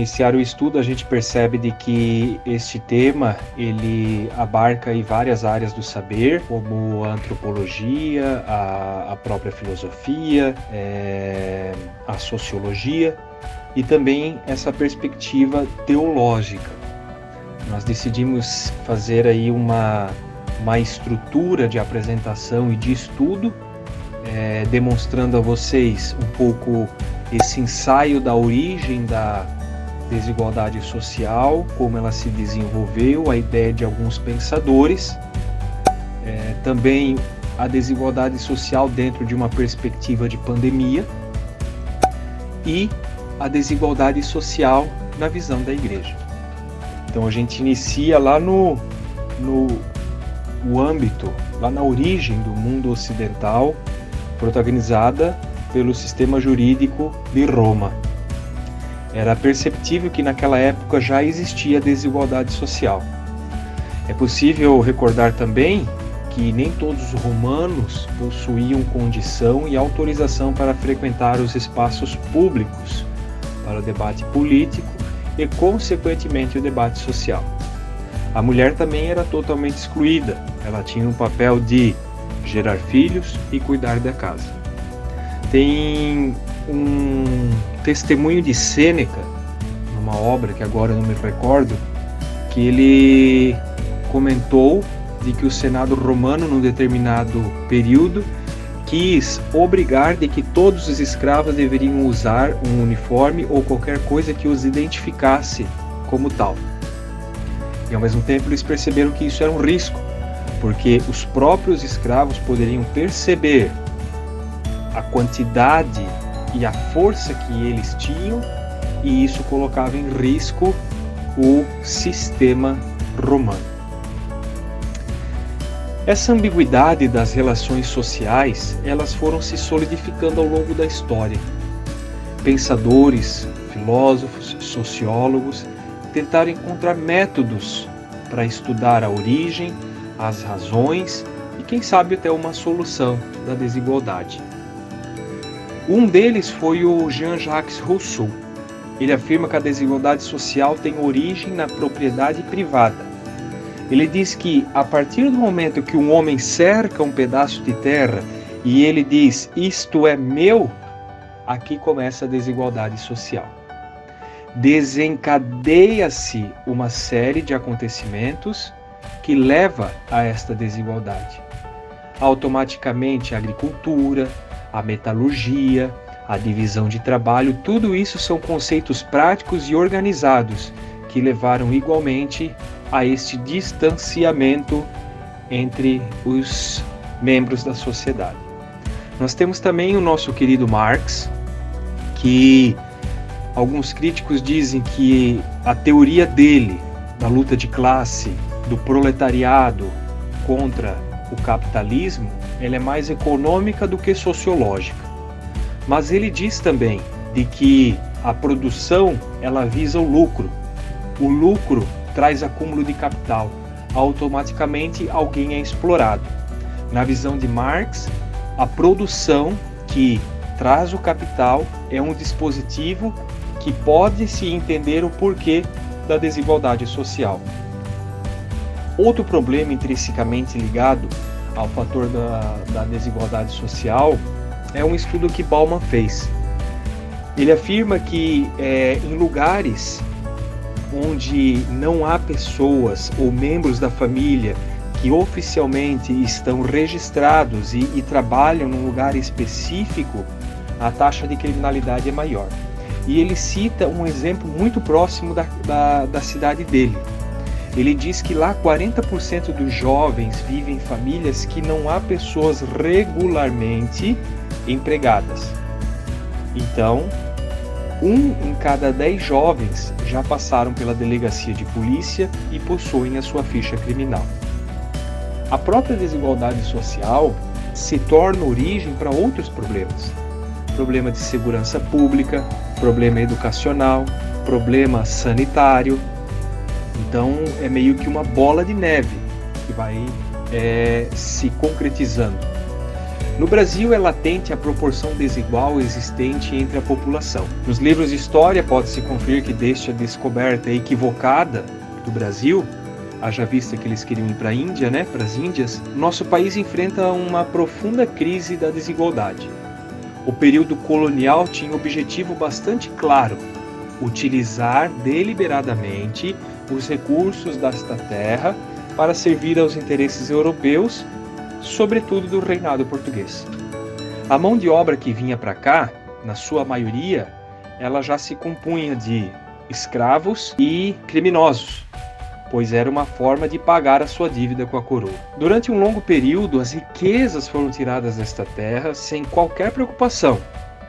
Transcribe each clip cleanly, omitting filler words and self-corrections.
iniciar o estudo, a gente percebe de que este tema ele abarca aí várias áreas do saber, como a antropologia, a própria filosofia, a sociologia e também essa perspectiva teológica. Nós decidimos fazer aí uma estrutura de apresentação e de estudo, demonstrando a vocês um pouco esse ensaio da origem da desigualdade social, como ela se desenvolveu, a ideia de alguns pensadores, também a desigualdade social dentro de uma perspectiva de pandemia e a desigualdade social na visão da igreja. Então a gente inicia lá no âmbito, lá na origem do mundo ocidental, protagonizada pelo sistema jurídico de Roma. Era perceptível que naquela época já existia desigualdade social. É possível recordar também que nem todos os romanos possuíam condição e autorização para frequentar os espaços públicos para o debate político e, consequentemente, o debate social. A mulher também era totalmente excluída. Ela tinha um papel de gerar filhos e cuidar da casa. Tem um testemunho de Sêneca, numa obra que agora não me recordo, que ele comentou de que o Senado romano, num determinado período, quis obrigar de que todos os escravos deveriam usar um uniforme ou qualquer coisa que os identificasse como tal. E ao mesmo tempo eles perceberam que isso era um risco, porque os próprios escravos poderiam perceber a quantidade e a força que eles tinham, e isso colocava em risco o sistema romano. Essa ambiguidade das relações sociais, elas foram se solidificando ao longo da história. Pensadores, filósofos, sociólogos tentaram encontrar métodos para estudar a origem, as razões e, quem sabe, até uma solução da desigualdade. Um deles foi o Jean-Jacques Rousseau. Ele afirma que a desigualdade social tem origem na propriedade privada. Ele diz que, a partir do momento que um homem cerca um pedaço de terra e ele diz, isto é meu, aqui começa a desigualdade social. Desencadeia-se uma série de acontecimentos que leva a esta desigualdade. Automaticamente a agricultura, a metalurgia, a divisão de trabalho, tudo isso são conceitos práticos e organizados que levaram igualmente a este distanciamento entre os membros da sociedade. Nós temos também o nosso querido Marx, que alguns críticos dizem que a teoria dele, da luta de classe, do proletariado contra o capitalismo, ela é mais econômica do que sociológica. Mas ele diz também de que a produção, ela visa o lucro. O lucro traz acúmulo de capital. Automaticamente alguém é explorado. Na visão de Marx, a produção que traz o capital é um dispositivo que pode-se entender o porquê da desigualdade social. Outro problema intrinsecamente ligado ao fator da desigualdade social é um estudo que Bauman fez. Ele afirma que em lugares onde não há pessoas ou membros da família que oficialmente estão registrados e trabalham num lugar específico, a taxa de criminalidade é maior. E ele cita um exemplo muito próximo da cidade dele. Ele diz que lá 40% dos jovens vivem em famílias que não há pessoas regularmente empregadas. Então, 1 em cada 10 jovens já passaram pela delegacia de polícia e possuem a sua ficha criminal. A própria desigualdade social se torna origem para outros problemas. Problema de segurança pública, problema educacional, problema sanitário. Então é meio que uma bola de neve que vai se concretizando. No Brasil é latente a proporção desigual existente entre a população. Nos livros de história pode-se conferir que desde a descoberta equivocada do Brasil, haja vista que eles queriam ir para a Índia, para as Índias, nosso país enfrenta uma profunda crise da desigualdade. O período colonial tinha um objetivo bastante claro: utilizar deliberadamente os recursos desta terra para servir aos interesses europeus, sobretudo do reinado português. A mão de obra que vinha para cá, na sua maioria, ela já se compunha de escravos e criminosos, pois era uma forma de pagar a sua dívida com a coroa. Durante um longo período, as riquezas foram tiradas desta terra sem qualquer preocupação.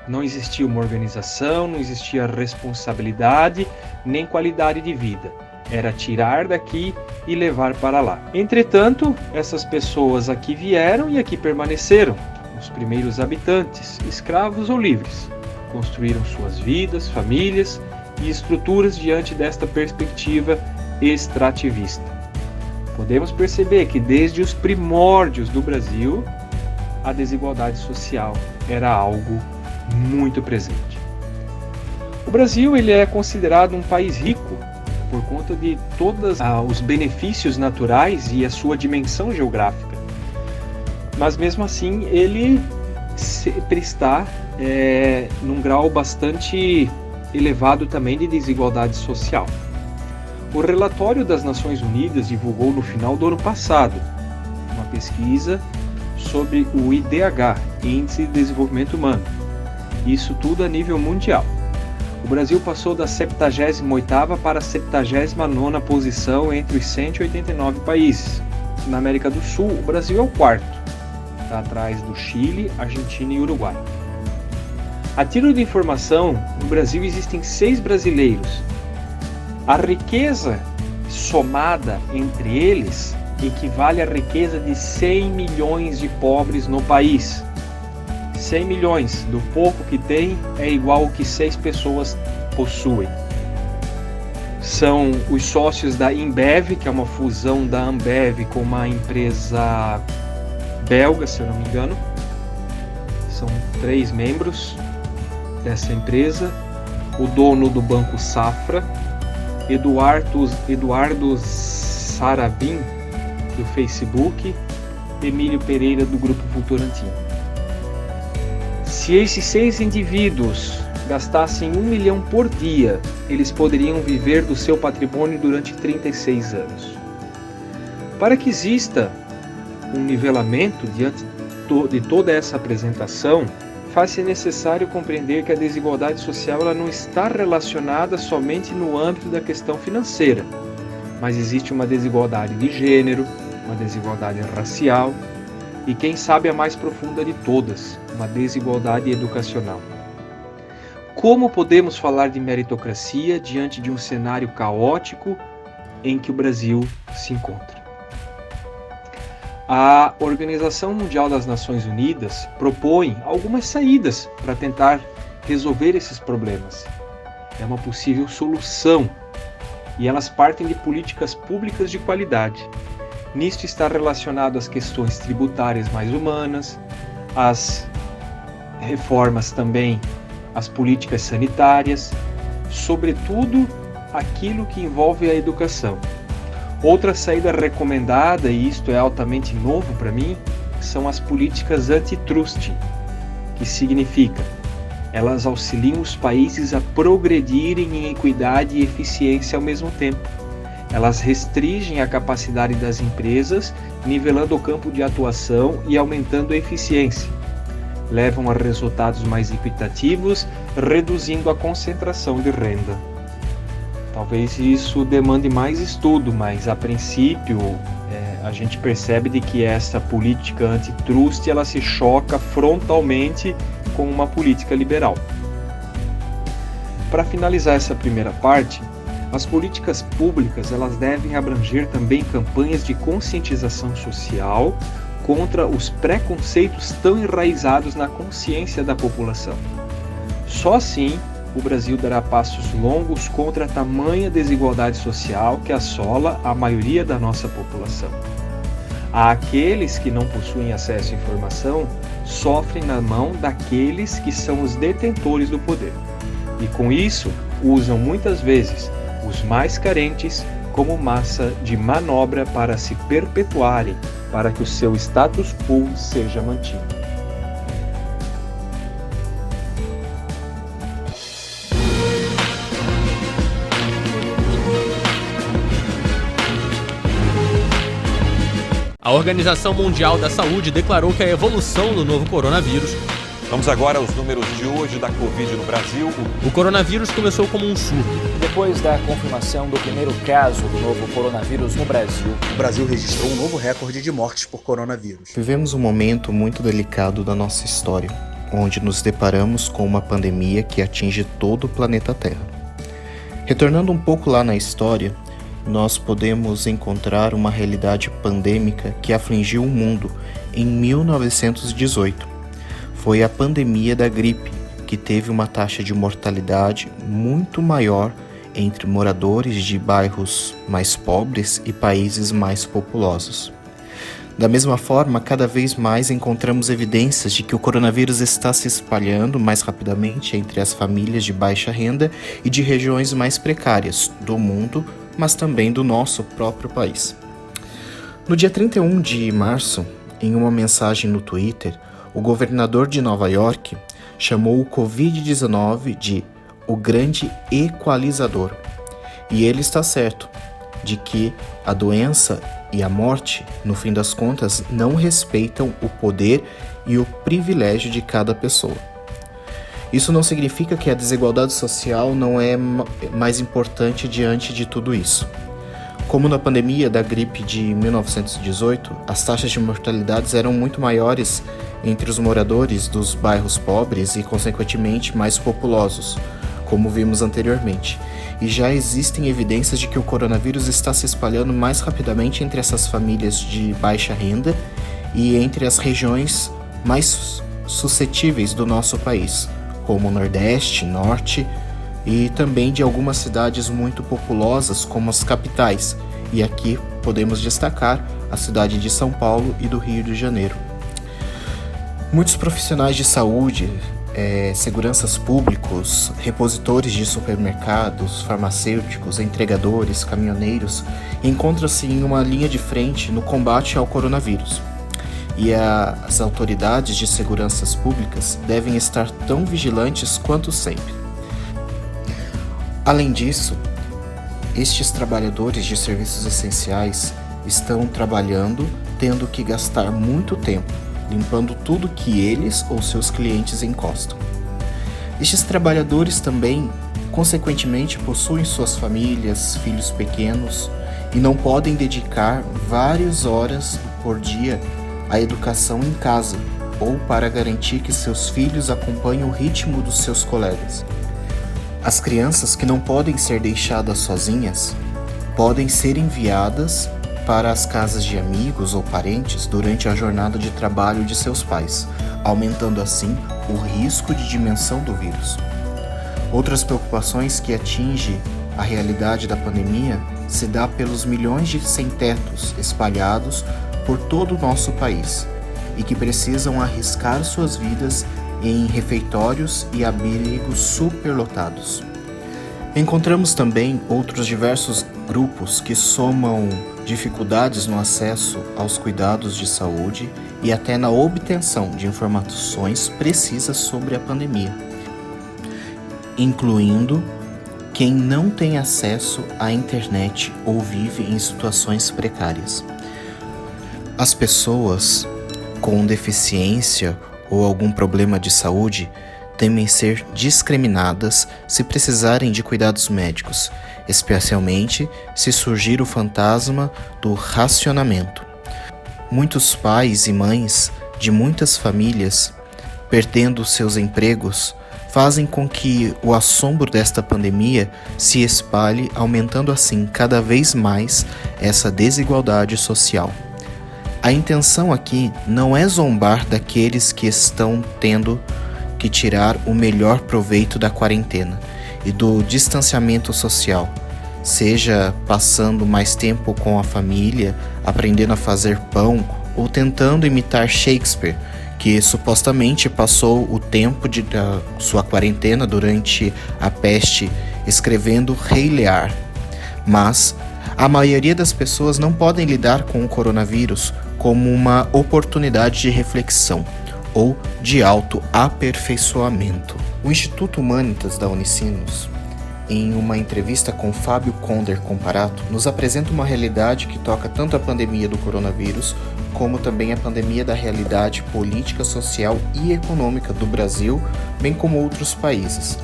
Não existia uma organização, não existia responsabilidade, nem qualidade de vida. Era tirar daqui e levar para lá. Entretanto, essas pessoas aqui vieram e aqui permaneceram. Os primeiros habitantes, escravos ou livres, construíram suas vidas, famílias e estruturas diante desta perspectiva extrativista. Podemos perceber que desde os primórdios do Brasil, a desigualdade social era algo muito presente. O Brasil ele é considerado um país rico por conta de todos os benefícios naturais e a sua dimensão geográfica. Mas mesmo assim ele sempre está num grau bastante elevado também de desigualdade social. O relatório das Nações Unidas divulgou no final do ano passado uma pesquisa sobre o IDH, Índice de Desenvolvimento Humano. Isso tudo a nível mundial. O Brasil passou da 78ª para a 79ª posição entre os 189 países. Na América do Sul, o Brasil é o quarto, está atrás do Chile, Argentina e Uruguai. A título de informação, no Brasil existem 6 brasileiros. A riqueza somada entre eles equivale à riqueza de 100 milhões de pobres no país. 100 milhões do pouco que tem é igual ao que 6 pessoas possuem. São os sócios da Embev, que é uma fusão da Ambev com uma empresa belga, se eu não me engano. São 3 membros dessa empresa. O dono do Banco Safra, Eduardo Sarabim, do Facebook, Emílio Pereira, do Grupo Votorantim. Se esses 6 indivíduos gastassem 1 milhão por dia, eles poderiam viver do seu patrimônio durante 36 anos. Para que exista um nivelamento diante de toda essa apresentação, faz-se necessário compreender que a desigualdade social ela não está relacionada somente no âmbito da questão financeira, mas existe uma desigualdade de gênero, uma desigualdade racial e, quem sabe, a mais profunda de todas, uma desigualdade educacional. Como podemos falar de meritocracia diante de um cenário caótico em que o Brasil se encontra? A Organização Mundial das Nações Unidas propõe algumas saídas para tentar resolver esses problemas. É uma possível solução e elas partem de políticas públicas de qualidade. Nisto está relacionado às questões tributárias mais humanas, às reformas também, às políticas sanitárias, sobretudo aquilo que envolve a educação. Outra saída recomendada, e isto é altamente novo para mim, são as políticas antitrust, que significa elas auxiliam os países a progredirem em equidade e eficiência ao mesmo tempo. Elas restringem a capacidade das empresas, nivelando o campo de atuação e aumentando a eficiência. Levam a resultados mais equitativos, reduzindo a concentração de renda. Talvez isso demande mais estudo, mas a princípio a gente percebe de que essa política antitrust ela se choca frontalmente com uma política liberal. Para finalizar essa primeira parte, as políticas públicas elas devem abranger também campanhas de conscientização social contra os preconceitos tão enraizados na consciência da população. Só assim o Brasil dará passos longos contra a tamanha desigualdade social que assola a maioria da nossa população. Aqueles que não possuem acesso à informação sofrem na mão daqueles que são os detentores do poder. E com isso, usam muitas vezes os mais carentes como massa de manobra para se perpetuarem, para que o seu status quo seja mantido. A Organização Mundial da Saúde declarou que a evolução do novo coronavírus... Vamos agora aos números de hoje da Covid no Brasil. O coronavírus começou como um surto. Depois da confirmação do primeiro caso do novo coronavírus no Brasil, o Brasil registrou um novo recorde de mortes por coronavírus. Vivemos um momento muito delicado da nossa história, onde nos deparamos com uma pandemia que atinge todo o planeta Terra. Retornando um pouco lá na história, nós podemos encontrar uma realidade pandêmica que afligiu o mundo em 1918. Foi a pandemia da gripe, que teve uma taxa de mortalidade muito maior entre moradores de bairros mais pobres e países mais populosos. Da mesma forma, cada vez mais encontramos evidências de que o coronavírus está se espalhando mais rapidamente entre as famílias de baixa renda e de regiões mais precárias do mundo, mas também do nosso próprio país. No dia 31 de março, em uma mensagem no Twitter, o governador de Nova York chamou o Covid-19 de o grande equalizador. E ele está certo de que a doença e a morte, no fim das contas, não respeitam o poder e o privilégio de cada pessoa. Isso não significa que a desigualdade social não é mais importante diante de tudo isso. Como na pandemia da gripe de 1918, as taxas de mortalidade eram muito maiores entre os moradores dos bairros pobres e, consequentemente, mais populosos, como vimos anteriormente. E já existem evidências de que o coronavírus está se espalhando mais rapidamente entre essas famílias de baixa renda e entre as regiões mais suscetíveis do nosso país, como o Nordeste, Norte e também de algumas cidades muito populosas como as capitais, e aqui podemos destacar a cidade de São Paulo e do Rio de Janeiro. Muitos profissionais de saúde, seguranças públicos, repositores de supermercados, farmacêuticos, entregadores, caminhoneiros, encontram-se em uma linha de frente no combate ao coronavírus. E as autoridades de seguranças públicas devem estar tão vigilantes quanto sempre. Além disso, estes trabalhadores de serviços essenciais estão trabalhando, tendo que gastar muito tempo, limpando tudo que eles ou seus clientes encostam. Estes trabalhadores também, consequentemente, possuem suas famílias, filhos pequenos e não podem dedicar várias horas por dia à educação em casa ou para garantir que seus filhos acompanhem o ritmo dos seus colegas. As crianças que não podem ser deixadas sozinhas podem ser enviadas para as casas de amigos ou parentes durante a jornada de trabalho de seus pais, aumentando assim o risco de dimensão do vírus. Outras preocupações que atingem a realidade da pandemia se dá pelos milhões de sem-tetos espalhados por todo o nosso país e que precisam arriscar suas vidas em refeitórios e abrigos superlotados. Encontramos também outros diversos grupos que somam dificuldades no acesso aos cuidados de saúde e até na obtenção de informações precisas sobre a pandemia, incluindo quem não tem acesso à internet ou vive em situações precárias. As pessoas com deficiência ou algum problema de saúde temem ser discriminadas se precisarem de cuidados médicos, especialmente se surgir o fantasma do racionamento. Muitos pais e mães de muitas famílias, perdendo seus empregos, fazem com que o assombro desta pandemia se espalhe, aumentando assim cada vez mais essa desigualdade social. A intenção aqui não é zombar daqueles que estão tendo que tirar o melhor proveito da quarentena e do distanciamento social, seja passando mais tempo com a família, aprendendo a fazer pão ou tentando imitar Shakespeare, que supostamente passou o tempo da sua quarentena durante a peste escrevendo Rei Lear. Mas a maioria das pessoas não podem lidar com o coronavírus como uma oportunidade de reflexão ou de autoaperfeiçoamento. O Instituto Humanitas da Unicinos, em uma entrevista com Fábio Conder Comparato, nos apresenta uma realidade que toca tanto a pandemia do coronavírus como também a pandemia da realidade política, social e econômica do Brasil, bem como outros países.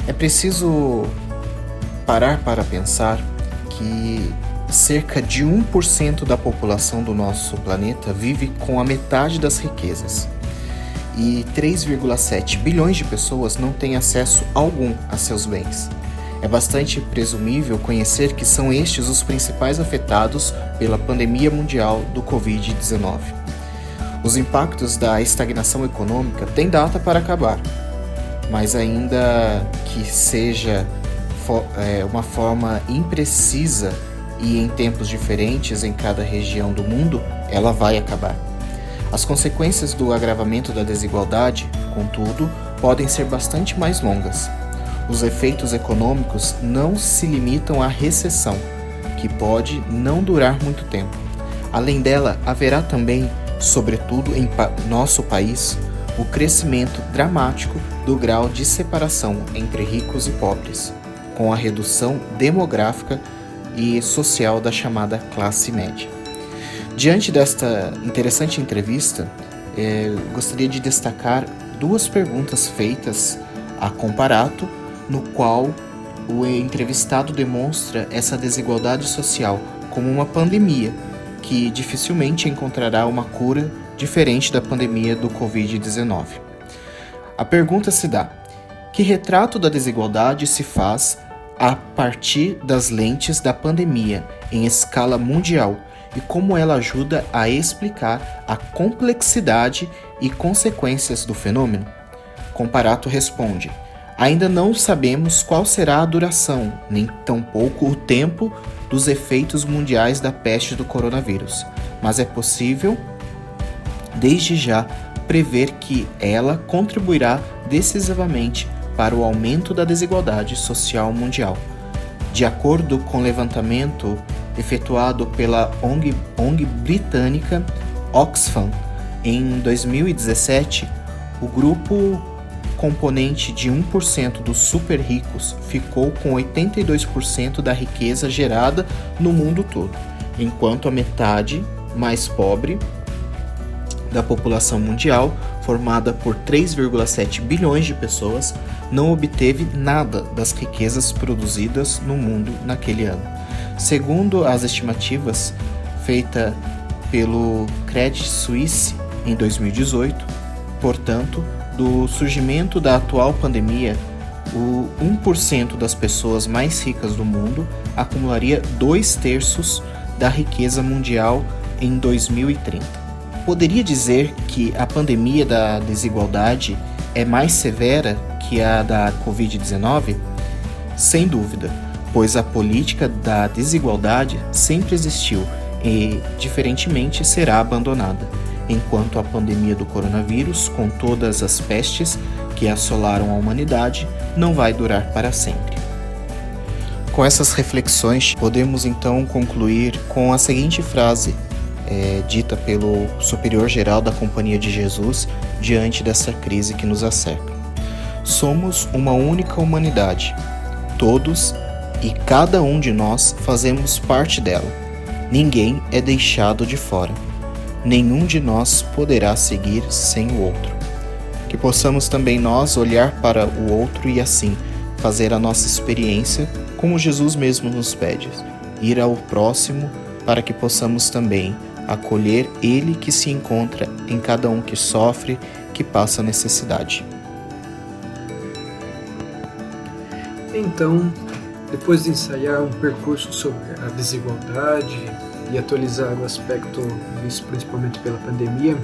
É preciso parar para pensar que cerca de 1% da população do nosso planeta vive com a metade das riquezas e 3,7 bilhões de pessoas não têm acesso algum a seus bens. É bastante presumível conhecer que são estes os principais afetados pela pandemia mundial do Covid-19. Os impactos da estagnação econômica têm data para acabar, mas ainda que seja uma forma imprecisa e em tempos diferentes em cada região do mundo, ela vai acabar. As consequências do agravamento da desigualdade, contudo, podem ser bastante mais longas. Os efeitos econômicos não se limitam à recessão, que pode não durar muito tempo. Além dela, haverá também, sobretudo em nosso país, o crescimento dramático do grau de separação entre ricos e pobres, com a redução demográfica e social da chamada classe média. Diante desta interessante entrevista, gostaria de destacar duas perguntas feitas a Comparato, no qual o entrevistado demonstra essa desigualdade social como uma pandemia que dificilmente encontrará uma cura diferente da pandemia do Covid-19. A pergunta se dá: que retrato da desigualdade se faz a partir das lentes da pandemia em escala mundial e como ela ajuda a explicar a complexidade e consequências do fenômeno? Comparato responde: ainda não sabemos qual será a duração, nem tampouco o tempo dos efeitos mundiais da peste do coronavírus, mas é possível, desde já, prever que ela contribuirá decisivamente para o aumento da desigualdade social mundial. De acordo com o levantamento efetuado pela ONG britânica Oxfam, em 2017, o grupo componente de 1% dos super ricos ficou com 82% da riqueza gerada no mundo todo, enquanto a metade mais pobre da população mundial, formada por 3,7 bilhões de pessoas, não obteve nada das riquezas produzidas no mundo naquele ano. Segundo as estimativas feitas pelo Credit Suisse em 2018, portanto, do surgimento da atual pandemia, o 1% das pessoas mais ricas do mundo acumularia 2/3 da riqueza mundial em 2030. Poderia dizer que a pandemia da desigualdade é mais severa que a da Covid-19? Sem dúvida, pois a política da desigualdade sempre existiu e, diferentemente, será abandonada, enquanto a pandemia do coronavírus, com todas as pestes que assolaram a humanidade, não vai durar para sempre. Com essas reflexões, podemos então concluir com a seguinte frase, dita pelo superior geral da Companhia de Jesus diante dessa crise que nos acerca: somos uma única humanidade, todos e cada um de nós fazemos parte dela, ninguém é deixado de fora. Nenhum de nós poderá seguir sem o outro. Que possamos também nós olhar para o outro e assim fazer a nossa experiência como Jesus mesmo nos pede, ir ao próximo para que possamos também acolher ele que se encontra em cada um que sofre, que passa necessidade. Então, depois de ensaiar um percurso sobre a desigualdade e atualizar o aspecto visto principalmente pela pandemia,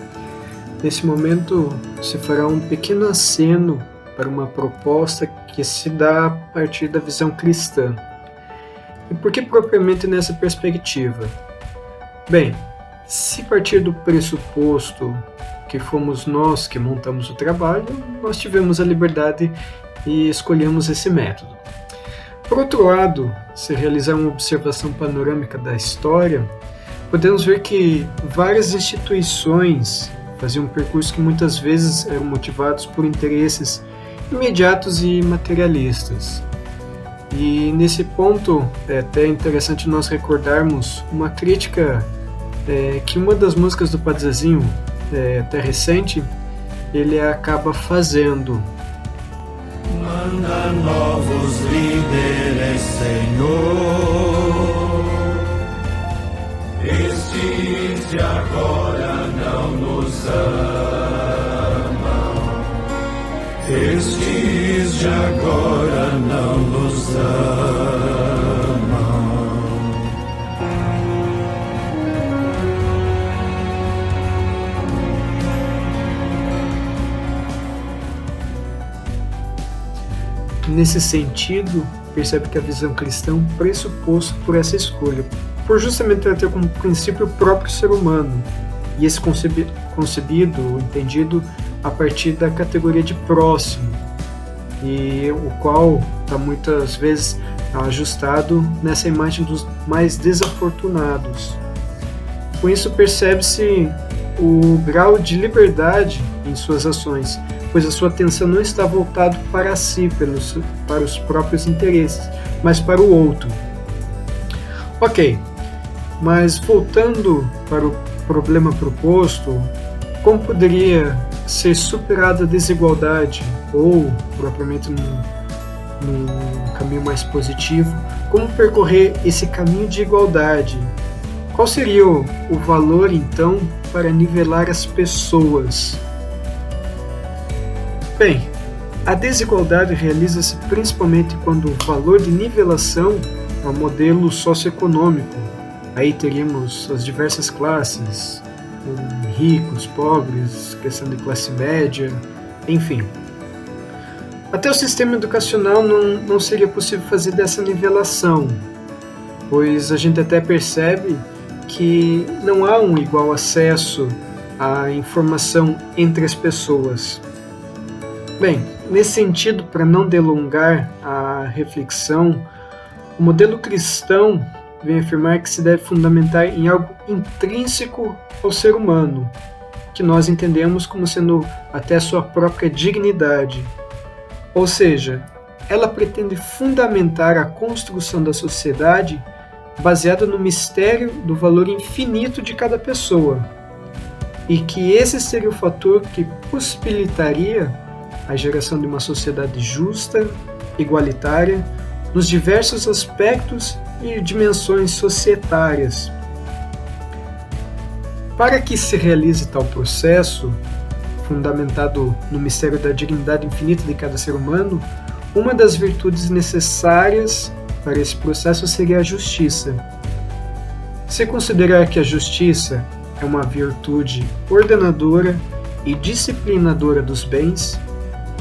nesse momento se fará um pequeno aceno para uma proposta que se dá a partir da visão cristã. E por que propriamente nessa perspectiva? Bem, se partir do pressuposto que fomos nós que montamos o trabalho, nós tivemos a liberdade e escolhemos esse método. Por outro lado, se realizar uma observação panorâmica da história, podemos ver que várias instituições faziam um percurso que muitas vezes eram motivados por interesses imediatos e materialistas. E nesse ponto é até interessante nós recordarmos uma crítica que uma das músicas do Padre Zezinho, até recente, ele acaba fazendo. Manda novos líderes, Senhor. Estes de agora não nos amam. Estes de agora não nos amam. Nesse sentido, percebe que a visão cristã é um pressuposto por essa escolha, por justamente ela ter como princípio o próprio ser humano, e esse concebido, entendido a partir da categoria de próximo, e o qual está muitas vezes ajustado nessa imagem dos mais desafortunados. Com isso percebe-se o grau de liberdade em suas ações, pois a sua atenção não está voltada para si, para os próprios interesses, mas para o outro. Ok, mas voltando para o problema proposto, como poderia ser superada a desigualdade, ou, propriamente num caminho mais positivo, como percorrer esse caminho de igualdade? Qual seria o valor, então, para nivelar as pessoas? Bem, a desigualdade realiza-se principalmente quando o valor de nivelação é um modelo socioeconômico. Aí teríamos as diversas classes, ricos, pobres, questão de classe média, enfim. Até o sistema educacional não seria possível fazer dessa nivelação, pois a gente até percebe que não há um igual acesso à informação entre as pessoas. Bem, nesse sentido, para não delongar a reflexão, o modelo cristão vem afirmar que se deve fundamentar em algo intrínseco ao ser humano, que nós entendemos como sendo até sua própria dignidade. Ou seja, ela pretende fundamentar a construção da sociedade baseada no mistério do valor infinito de cada pessoa, e que esse seria o fator que possibilitaria a geração de uma sociedade justa, igualitária, nos diversos aspectos e dimensões societárias. Para que se realize tal processo, fundamentado no mistério da dignidade infinita de cada ser humano, uma das virtudes necessárias para esse processo seria a justiça. Se considerar que a justiça é uma virtude ordenadora e disciplinadora dos bens,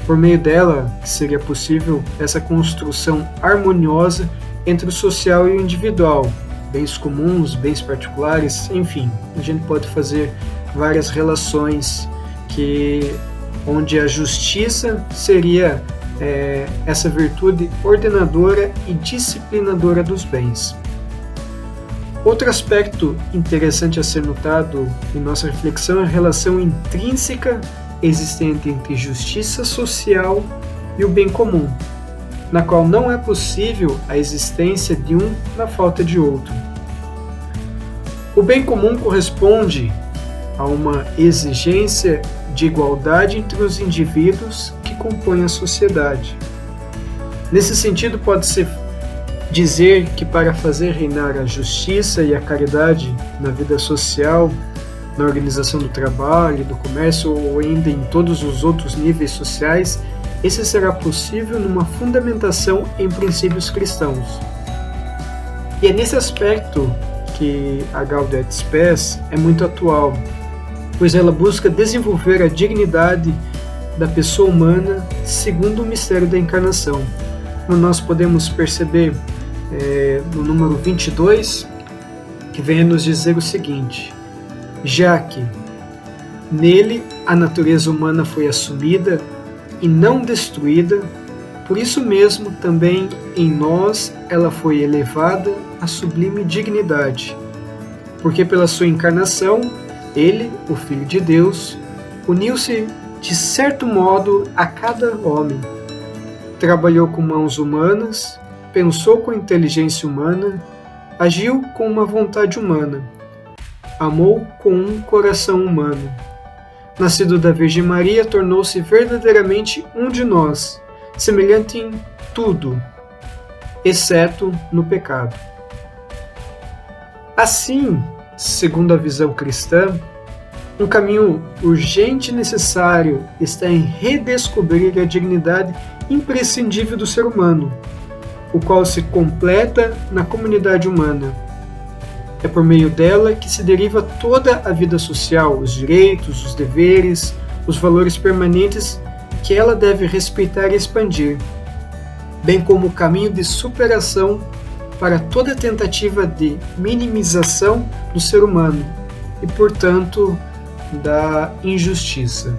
por meio dela seria possível essa construção harmoniosa entre o social e o individual, bens comuns, bens particulares, enfim, a gente pode fazer várias relações onde a justiça seria essa virtude ordenadora e disciplinadora dos bens. Outro aspecto interessante a ser notado em nossa reflexão é a relação intrínseca existente entre justiça social e o bem comum, na qual não é possível a existência de um na falta de outro. O bem comum corresponde a uma exigência de igualdade entre os indivíduos que compõem a sociedade. Nesse sentido, pode-se dizer que para fazer reinar a justiça e a caridade na vida social, na organização do trabalho, do comércio ou ainda em todos os outros níveis sociais, esse será possível numa fundamentação em princípios cristãos. E é nesse aspecto que a Gaudium et Spes é muito atual, pois ela busca desenvolver a dignidade da pessoa humana segundo o mistério da encarnação. Como nós podemos perceber no número 22, que vem a nos dizer o seguinte: já que nele a natureza humana foi assumida e não destruída, por isso mesmo também em nós ela foi elevada à sublime dignidade, porque pela sua encarnação, ele, o Filho de Deus, uniu-se de certo modo a cada homem, trabalhou com mãos humanas, pensou com inteligência humana, agiu com uma vontade humana, amou com um coração humano. Nascido da Virgem Maria, tornou-se verdadeiramente um de nós, semelhante em tudo, exceto no pecado. Assim, segundo a visão cristã, um caminho urgente e necessário está em redescobrir a dignidade imprescindível do ser humano, o qual se completa na comunidade humana. É por meio dela que se deriva toda a vida social, os direitos, os deveres, os valores permanentes que ela deve respeitar e expandir, bem como o caminho de superação para toda tentativa de minimização do ser humano e, portanto, da injustiça.